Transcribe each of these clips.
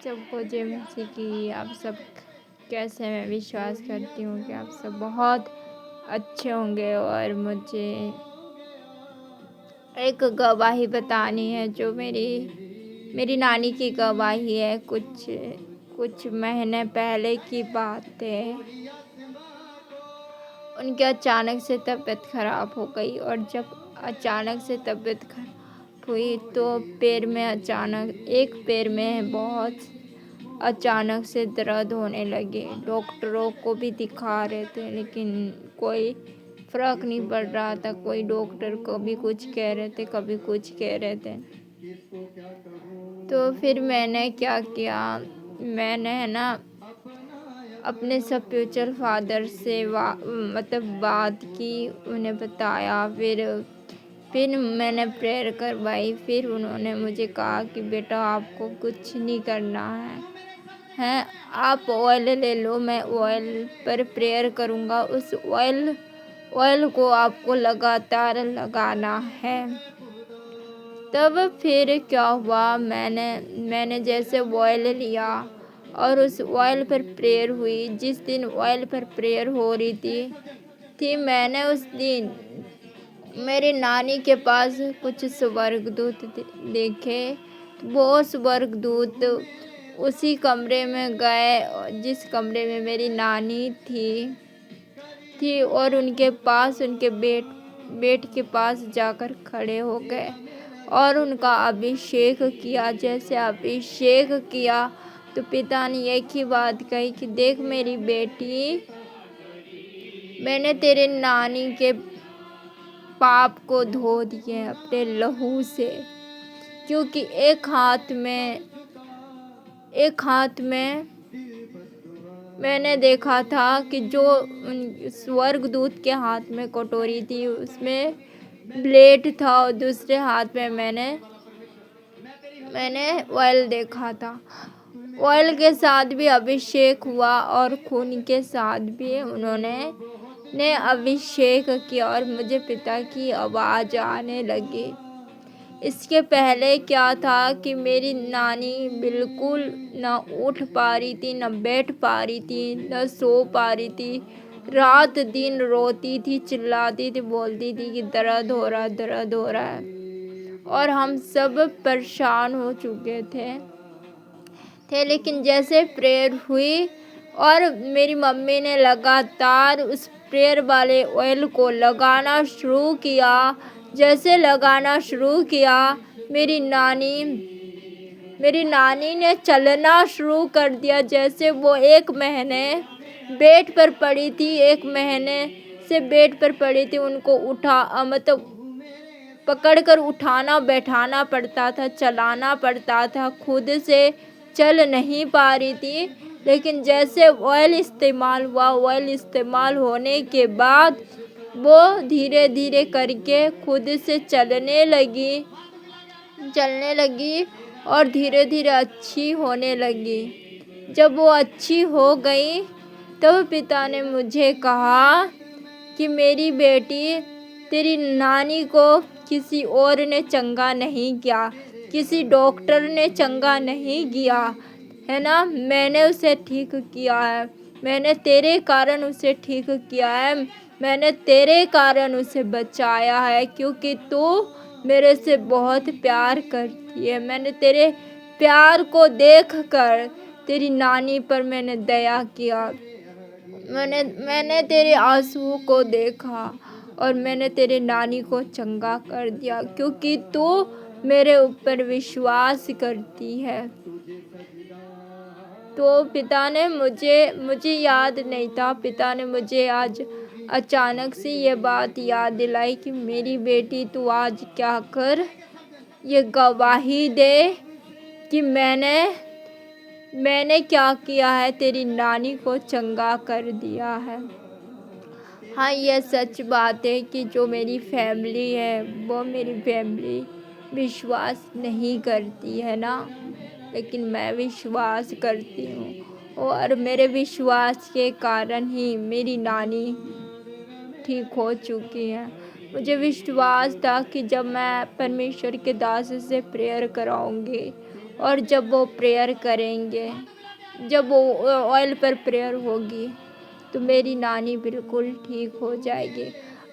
सबको जय मसीह की। आप सब कैसे हैं? मैं विश्वास करती हूँ कि आप सब बहुत अच्छे होंगे। और मुझे एक गवाही बतानी है जो मेरी नानी की गवाही है। कुछ महीने पहले की बात है। उनकी अचानक से तबीयत खराब हो गई, और जब अचानक से तबीयत खराब हुई तो एक पैर में बहुत अचानक से दर्द होने लगे। डॉक्टरों को भी दिखा रहे थे लेकिन कोई फर्क नहीं पड़ रहा था। कोई डॉक्टर कभी कुछ कह रहे थे, कभी कुछ कह रहे थे। तो फिर मैंने क्या किया, मैंने है ना अपने स्पिरिचुअल फादर से बात की, उन्हें बताया। फिर मैंने प्रेयर करवाई। फिर उन्होंने मुझे कहा कि बेटा आपको कुछ नहीं करना है, आप ऑयल ले लो, मैं ऑयल पर प्रेयर करूँगा। उस ऑयल को आपको लगातार लगाना है। तब फिर क्या हुआ, मैंने जैसे ऑयल लिया और उस ऑयल पर प्रेयर हुई। जिस दिन ऑयल पर प्रेयर हो रही थी मैंने उस दिन मेरी नानी के पास कुछ स्वर्गदूत देखे। वो स्वर्गदूत उसी कमरे में गए जिस कमरे में मेरी नानी थी और उनके पास, उनके बेड के पास जाकर खड़े हो गए और उनका अभिषेक किया। जैसे अभिषेक किया तो पिता ने एक ही बात कही कि देख मेरी बेटी, मैंने तेरे नानी के पाप को धो दिए अपने लहू से। क्योंकि एक हाथ में मैंने देखा था कि जो स्वर्गदूत के हाथ में कटोरी थी उसमें ब्लेड था, और दूसरे हाथ में मैंने ऑयल देखा था। ऑयल के साथ भी अभिषेक हुआ और खून के साथ भी उन्होंने अभिषेक किया और मुझे पिता की आवाज़ आने लगी। इसके पहले क्या था कि मेरी नानी बिल्कुल न उठ पा रही थी, न बैठ पा रही थी, न सो पा रही थी। रात दिन रोती थी, चिल्लाती थी, बोलती थी कि दर्द हो रहा है। और हम सब परेशान हो चुके थे। लेकिन जैसे प्रेयर हुई और मेरी मम्मी ने लगातार उस प्रेयर वाले ऑयल को लगाना शुरू किया। जैसे लगाना शुरू किया मेरी नानी ने चलना शुरू कर दिया। जैसे वो 1 महीने बेड पर पड़ी थी, 1 महीने से बेड पर पड़ी थी। उनको पकड़कर उठाना बैठाना पड़ता था, चलाना पड़ता था, खुद से चल नहीं पा रही थी। लेकिन जैसे ऑयल इस्तेमाल होने के बाद वो धीरे धीरे करके खुद से चलने लगी और धीरे धीरे अच्छी होने लगी। जब वो अच्छी हो गई तब पिता ने मुझे कहा कि मेरी बेटी, तेरी नानी को किसी और ने चंगा नहीं किया, किसी डॉक्टर ने चंगा नहीं किया है ना, मैंने उसे ठीक किया है। मैंने तेरे कारण उसे ठीक किया है, मैंने तेरे कारण उसे बचाया है, क्योंकि तू मेरे से बहुत प्यार करती है। मैंने तेरे प्यार को देखकर तेरी नानी पर मैंने दया किया। मैंने तेरे आंसुओं को देखा और मैंने तेरे नानी को चंगा कर दिया, क्योंकि तू मेरे ऊपर विश्वास करती है। तो पिता ने मुझे याद नहीं था, पिता ने मुझे आज अचानक से ये बात याद दिलाई कि मेरी बेटी, तू आज क्या कर, ये गवाही दे कि मैंने क्या किया है, तेरी नानी को चंगा कर दिया है। हाँ, यह सच बात है कि जो मेरी फैमिली है वो मेरी फैमिली विश्वास नहीं करती है ना, लेकिन मैं विश्वास करती हूँ और मेरे विश्वास के कारण ही मेरी नानी ठीक हो चुकी है। मुझे विश्वास था कि जब मैं परमेश्वर के दास से प्रेयर कराऊंगी और जब वो प्रेयर करेंगे, जब वो ऑयल पर प्रेयर होगी तो मेरी नानी बिल्कुल ठीक हो जाएगी।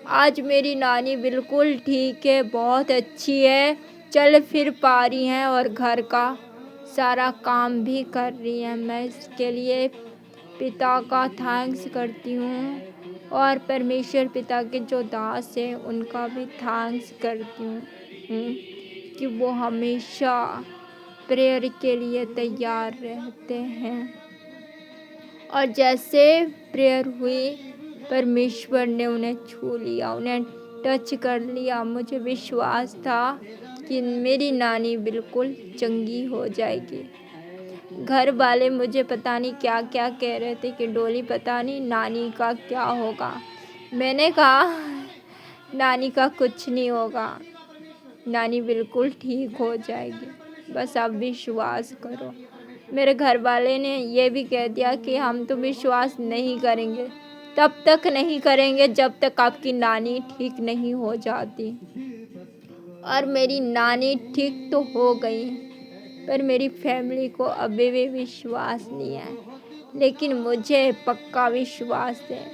आज मेरी नानी बिल्कुल ठीक है, बहुत अच्छी है, चल फिर पा रही हैं और घर का सारा काम भी कर रही हैं। मैं इसके लिए पिता का थैंक्स करती हूँ और परमेश्वर पिता के जो दास हैं उनका भी थैंक्स करती हूँ कि वो हमेशा प्रेयर के लिए तैयार रहते हैं। और जैसे प्रेयर हुई, परमेश्वर ने उन्हें छू लिया, उन्हें टच कर लिया। मुझे विश्वास था कि मेरी नानी बिल्कुल चंगी हो जाएगी। घर वाले मुझे पता नहीं क्या क्या कह रहे थे कि डोली पता नहीं नानी का क्या होगा। मैंने कहा नानी का कुछ नहीं होगा, नानी बिल्कुल ठीक हो जाएगी, बस आप विश्वास करो। मेरे घर वाले ने ये भी कह दिया कि हम तो विश्वास नहीं करेंगे, तब तक नहीं करेंगे जब तक आपकी नानी ठीक नहीं हो जाती। और मेरी नानी ठीक तो हो गई, पर मेरी फैमिली को अभी भी विश्वास नहीं है। लेकिन मुझे पक्का विश्वास है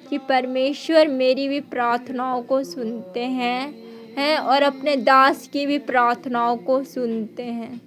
कि परमेश्वर मेरी भी प्रार्थनाओं को सुनते हैं और अपने दास की भी प्रार्थनाओं को सुनते हैं।